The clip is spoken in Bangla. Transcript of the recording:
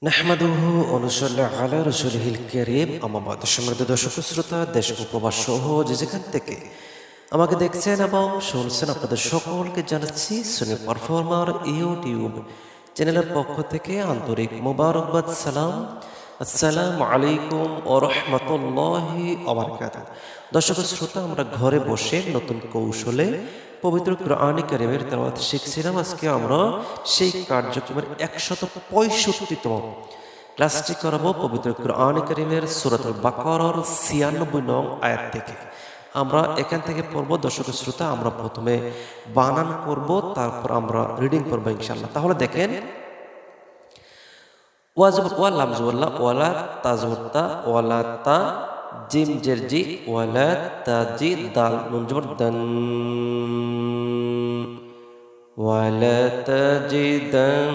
নাহমাদুহু ওয়া নুসাল্লি আলা রাসূলিহিল কারীম আম্মা বা'দ। সম্মানিত দর্শক শ্রোতা, দেশ ও প্রবাস সহ যে যেখান থেকে আমাকে দেখছেন এবং শুনছেন, আপনাদের সকলকে জানাচ্ছি সুনি পারফর্মার ইউটিউব চ্যানেলের পক্ষ থেকে আন্তরিক মোবারকবাদ। সালাম, আসসালামু আলাইকুম ওয়া রাহমাতুল্লাহি ওয়া বারাকাতুহু। দর্শক শ্রোতা, আমরা ঘরে বসে নতুন কৌশলে পবিত্র কোরআন কারীমের তেলাওয়াত শিখছিলাম। আজকে আমরা সেই কার্যক্রমের 165তম ক্লাসটি করাবো পবিত্র কোরআন কারীমের সূরাতুল বাকারার 96 নং আয়াত থেকে। আমরা এখান থেকে পড়ব। দর্শক শ্রোতা, আমরা প্রথমে বানান করব, তারপর আমরা রিডিং করব ইনশাআল্লাহ। তাহলে দেখেন, ওয়া জবর ওয়া, লাম জবর লা, ওয়ালা তা জবর তা, ওয়ালা তা, জিম জের জি, ওয়ালা তা জি, দাল নুন জবর দান, ওয়ালা তাজিদান